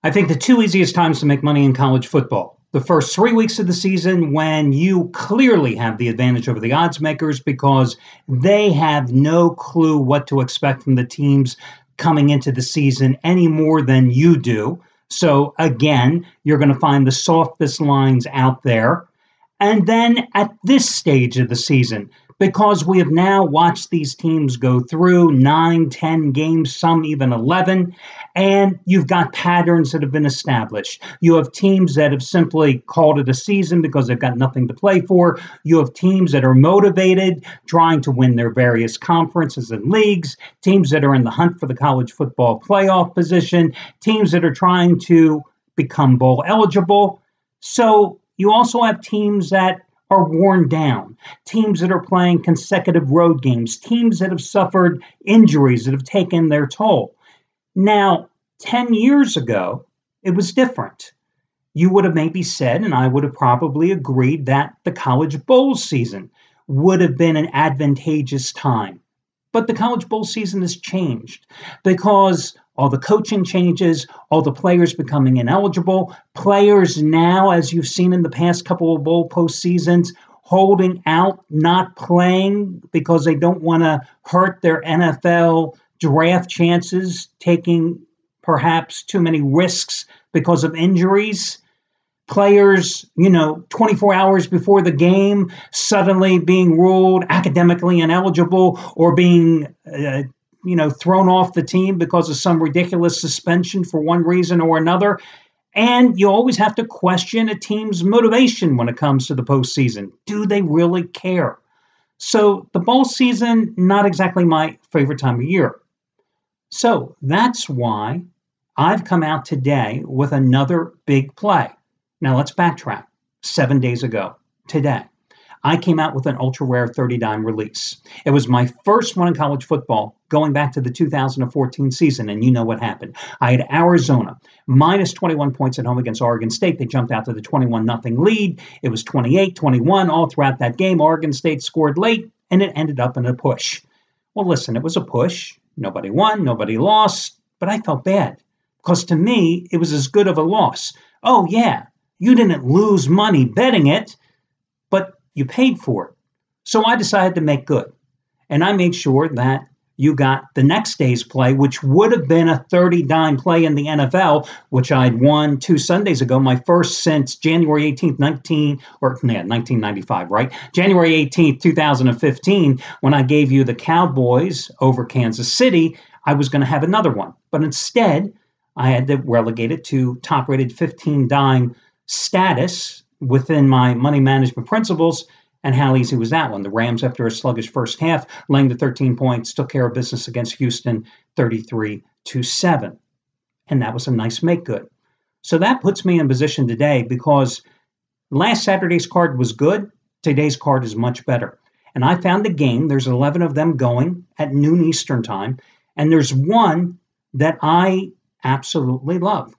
I think the two easiest times to make money in college football. The first 3 weeks of the season when you clearly have the advantage over the odds makers because they have no clue what to expect from the teams coming into the season any more than you do. So again, you're going to find the softest lines out there. And then at this stage of the season, because we have now watched these teams go through 9, 10 games, some even 11, and you've got patterns that have been established. You have teams that have simply called it a season because they've got nothing to play for. You have teams that are motivated, trying to win their various conferences and leagues, teams that are in the hunt for the college football playoff position, teams that are trying to become bowl eligible. So you also have teams that are worn down, teams that are playing consecutive road games, teams that have suffered injuries that have taken their toll. Now, 10 years ago, it was different. You would have maybe said, and I would have probably agreed, that the college bowl season would have been an advantageous time. But the college bowl season has changed because all the coaching changes, all the players becoming ineligible, players now, as you've seen in the past couple of bowl postseasons, holding out, not playing because they don't want to hurt their NFL draft chances, taking perhaps too many risks because of injuries. Players, 24 hours before the game, suddenly being ruled academically ineligible or being, thrown off the team because of some ridiculous suspension for one reason or another. And you always have to question a team's motivation when it comes to the postseason. Do they really care? So the bowl season, not exactly my favorite time of year. So that's why I've come out today with another big play. Now let's backtrack. 7 days ago, today, I came out with an ultra rare 30-dime release. It was my first one in college football going back to the 2014 season, and you know what happened. I had Arizona minus 21 points at home against Oregon State. They jumped out to the 21-0 lead. It was 28-21 all throughout that game. Oregon State scored late, and it ended up in a push. Well, listen, it was a push. Nobody won, nobody lost, but I felt bad because to me, it was as good of a loss. Oh, yeah, you didn't lose money betting it, but you paid for it. So I decided to make good. And I made sure that you got the next day's play, which would have been a 30-dime play in the NFL, which I'd won 2 Sundays ago, my first since January 18th, 1995, right? January 18th, 2015, when I gave you the Cowboys over Kansas City, I was going to have another one. But instead, I had to relegate it to top-rated 15-dime status within my money management principles. And how easy was that one? The Rams, after a sluggish first half, laying the 13 points, took care of business against Houston 33-7. And that was a nice make good. So that puts me in position today because last Saturday's card was good. Today's card is much better. And I found a game. There's 11 of them going at noon Eastern time. And there's one that I absolutely love.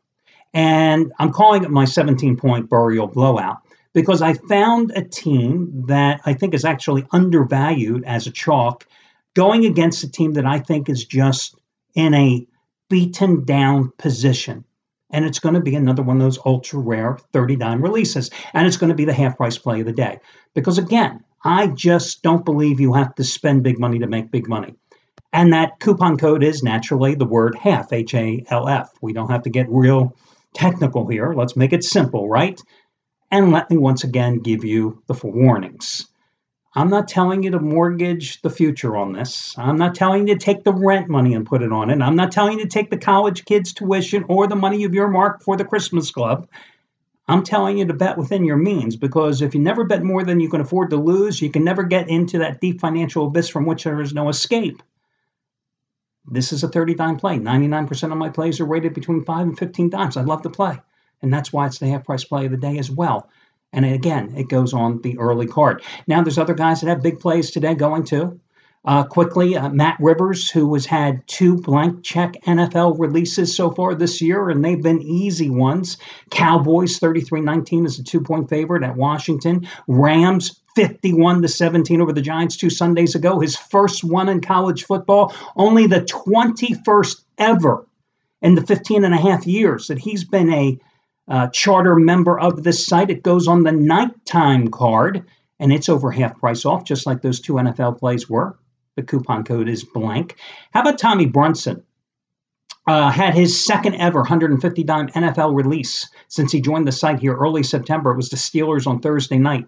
And I'm calling it my 17-point burial blowout because I found a team that I think is actually undervalued as a chalk going against a team that I think is just in a beaten down position. And it's going to be another one of those ultra rare 30-dime releases. And it's going to be the half price play of the day. Because again, I just don't believe you have to spend big money to make big money. And that coupon code is naturally the word HALF, H-A-L-F. We don't have to get real technical here. Let's make it simple, right? And let me once again give you the forewarnings. I'm not telling you to mortgage the future on this. I'm not telling you to take the rent money and put it on it. I'm not telling you to take the college kids' tuition or the money you've earmarked for the Christmas club. I'm telling you to bet within your means because if you never bet more than you can afford to lose, you can never get into that deep financial abyss from which there is no escape. This is a 30-dime play. 99% of my plays are rated between 5 and 15 dimes. I love to play. And that's why it's the half-price play of the day as well. And again, it goes on the early card. Now, there's other guys that have big plays today going too. Quickly, Matt Rivers, who has had 2 blank check NFL releases so far this year, and they've been easy ones. Cowboys, 33-19 is a 2-point favorite at Washington. Rams, 51-17 over the Giants 2 Sundays ago. His first one in college football, only the 21st ever in the 15 and a half years that he's been a charter member of this site. It goes on the nighttime card, and it's over half price off, just like those two NFL plays were. The coupon code is blank. How about Tommy Brunson? Had his second ever 150-dime NFL release since he joined the site here early September. It was the Steelers on Thursday night.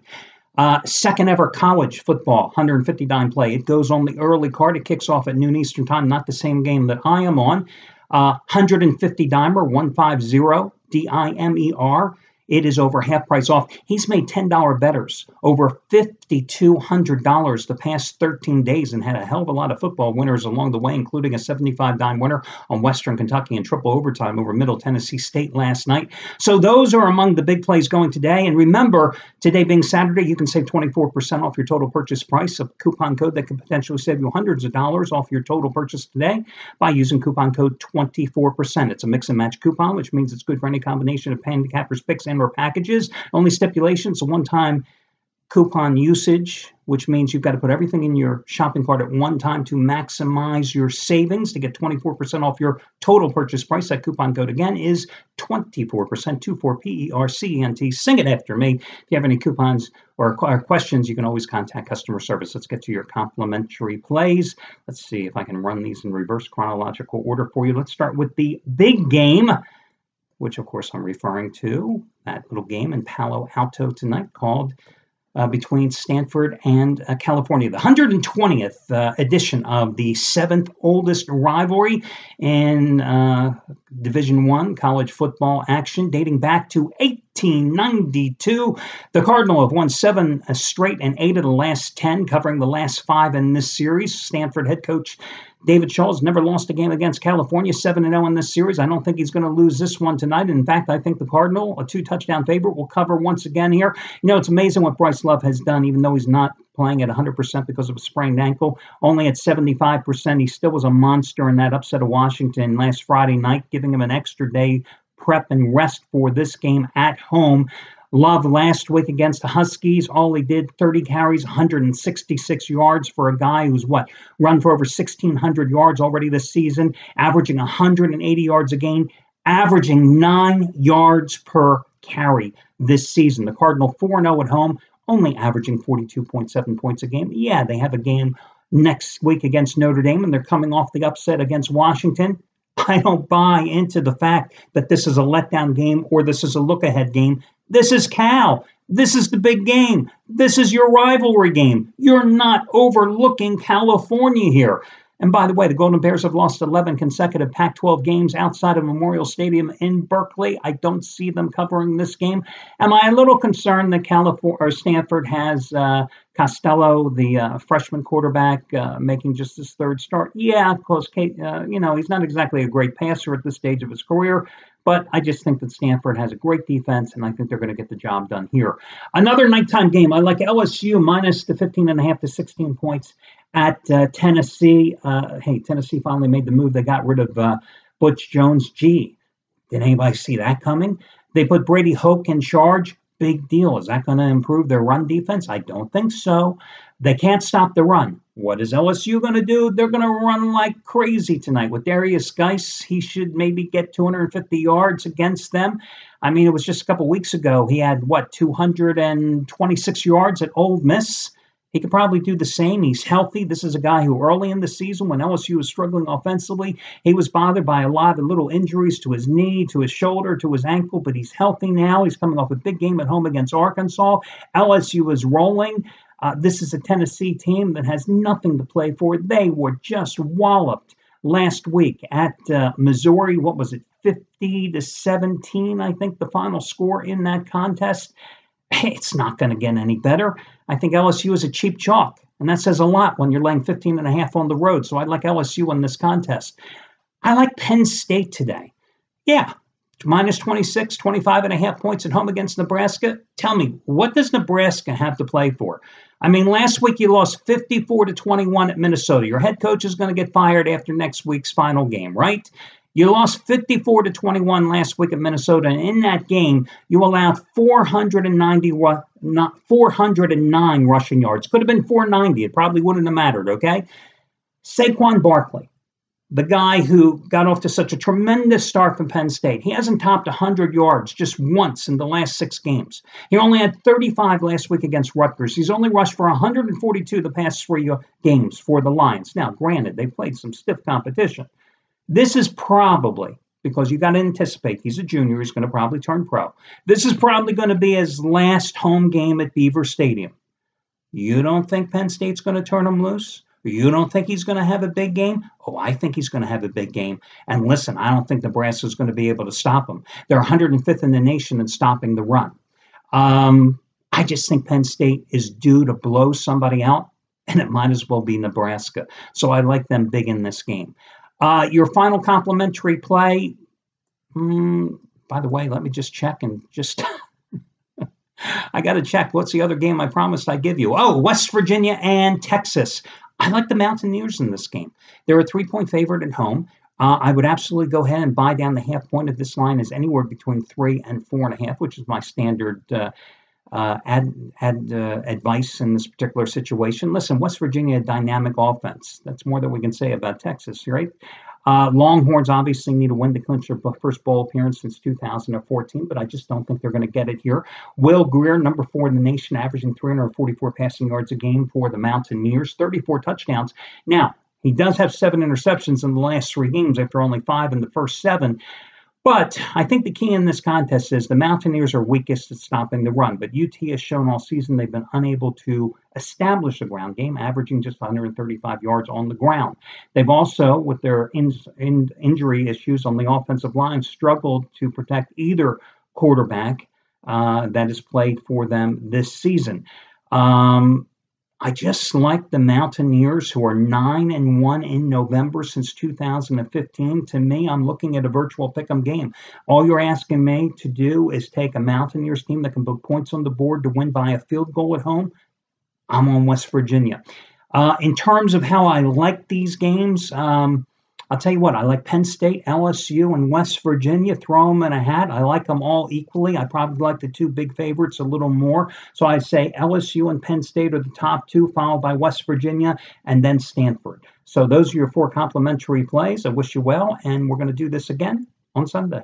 Second ever college football 150-dime play. It goes on the early card. It kicks off at noon Eastern time, not the same game that I am on. 150-dimer, 150, D-I-M-E-R. It is over half price off. He's made $10 bettors over $5,200 the past 13 days and had a hell of a lot of football winners along the way, including a 75-dime winner on Western Kentucky in triple overtime over Middle Tennessee State last night. So those are among the big plays going today. And remember, today being Saturday, you can save 24% off your total purchase price, a coupon code that could potentially save you hundreds of dollars off your total purchase today by using coupon code 24%. It's a mix and match coupon, which means it's good for any combination of handicappers, picks, and or packages. Only stipulations, a one-time coupon usage, which means you've got to put everything in your shopping cart at one time to maximize your savings to get 24% off your total purchase price. That coupon code again is 24%, 24PERCENT. Sing it after me. If you have any coupons or questions, you can always contact customer service. Let's get to your complimentary plays. Let's see if I can run these in reverse chronological order for you. Let's start with the big game, which of course I'm referring to that little game in Palo Alto tonight called between Stanford and California, the 120th edition of the seventh oldest rivalry in Division I college football action, dating back to 1892. The Cardinal have won 7 straight and 8 of the last 10, covering the last 5 in this series. Stanford head coach David Shaw has never lost a game against California, 7-0 in this series. I don't think he's going to lose this one tonight. In fact, I think the Cardinal, a 2-touchdown favorite, will cover once again here. You know, it's amazing what Bryce Love has done, even though he's not playing at 100% because of a sprained ankle. Only at 75%, he still was a monster in that upset of Washington last Friday night, giving him an extra day prep and rest for this game at home. Love last week against the Huskies, all he did, 30 carries, 166 yards for a guy who's run for over 1,600 yards already this season, averaging 180 yards a game, averaging 9 yards per carry this season. The Cardinal 4-0 at home, only averaging 42.7 points a game. Yeah, they have a game next week against Notre Dame, and they're coming off the upset against Washington. I don't buy into the fact that this is a letdown game or this is a look-ahead game. This is Cal. This is the big game. This is your rivalry game. You're not overlooking California here. And by the way, the Golden Bears have lost 11 consecutive Pac-12 games outside of Memorial Stadium in Berkeley. I don't see them covering this game. Am I a little concerned that Stanford has Costello, the freshman quarterback, making just his third start? Yeah, because he's not exactly a great passer at this stage of his career. But I just think that Stanford has a great defense, and I think they're going to get the job done here. Another nighttime game. I like LSU minus the 15.5 to 16 points at Tennessee. Hey, Tennessee finally made the move. They got rid of Butch Jones. Gee, did anybody see that coming? They put Brady Hoke in charge. Big deal. Is that going to improve their run defense? I don't think so. They can't stop the run. What is LSU going to do? They're going to run like crazy tonight. With Darius Geis, he should maybe get 250 yards against them. I mean, it was just a couple weeks ago. He had, 226 yards at Ole Miss. He could probably do the same. He's healthy. This is a guy who early in the season, when LSU was struggling offensively, he was bothered by a lot of little injuries to his knee, to his shoulder, to his ankle, but he's healthy now. He's coming off a big game at home against Arkansas. LSU is rolling. This is a Tennessee team that has nothing to play for. They were just walloped last week at Missouri. What was it, 50-17, I think the final score in that contest. It's not going to get any better. I think LSU is a cheap chalk, and that says a lot when you're laying 15.5 on the road. So I like LSU in this contest. I like Penn State today. Yeah, minus 26, 25.5 points at home against Nebraska. Tell me, what does Nebraska have to play for? I mean, last week you lost 54-21 at Minnesota. Your head coach is going to get fired after next week's final game, right? You lost 54-21 last week at Minnesota, and in that game, you allowed 409 rushing yards. Could have been 490. It probably wouldn't have mattered, okay? Saquon Barkley, the guy who got off to such a tremendous start from Penn State. He hasn't topped 100 yards just once in the last 6 games. He only had 35 last week against Rutgers. He's only rushed for 142 the past 3 games for the Lions. Now, granted, they played some stiff competition. This is probably, because you got to anticipate he's a junior, he's going to probably turn pro. This is probably going to be his last home game at Beaver Stadium. You don't think Penn State's going to turn him loose? You don't think he's going to have a big game? Oh, I think he's going to have a big game. And listen, I don't think Nebraska's going to be able to stop him. They're 105th in the nation in stopping the run. I just think Penn State is due to blow somebody out, and it might as well be Nebraska. So I like them big in this game. Your final complimentary play, by the way, let me just check and just... I got to check. What's the other game I promised I'd give you? Oh, West Virginia and Texas. I like the Mountaineers in this game. They're a 3-point favorite at home. I would absolutely go ahead and buy down the half point if this line is anywhere between 3 and 4.5, which is my standard advice in this particular situation. Listen, West Virginia, a dynamic offense. That's more than we can say about Texas, right? Longhorns obviously need a win to clinch their first bowl appearance since 2014, but I just don't think they're going to get it here. Will Greer, number 4 in the nation, averaging 344 passing yards a game for the Mountaineers, 34 touchdowns. Now, he does have 7 interceptions in the last 3 games after only 5 in the first 7. But I think the key in this contest is the Mountaineers are weakest at stopping the run. But UT has shown all season they've been unable to establish a ground game, averaging just 135 yards on the ground. They've also, with their injury issues on the offensive line, struggled to protect either quarterback that has played for them this season. I just like the Mountaineers, who are 9-1 in November since 2015. To me, I'm looking at a virtual pick'em game. All you're asking me to do is take a Mountaineers team that can put points on the board to win by a field goal at home. I'm on West Virginia. In terms of how I like these games, I'll tell you what, I like Penn State, LSU, and West Virginia. Throw them in a hat. I like them all equally. I probably like the 2 big favorites a little more. So I say LSU and Penn State are the top 2, followed by West Virginia and then Stanford. So those are your 4 complimentary plays. I wish you well, and we're going to do this again on Sunday.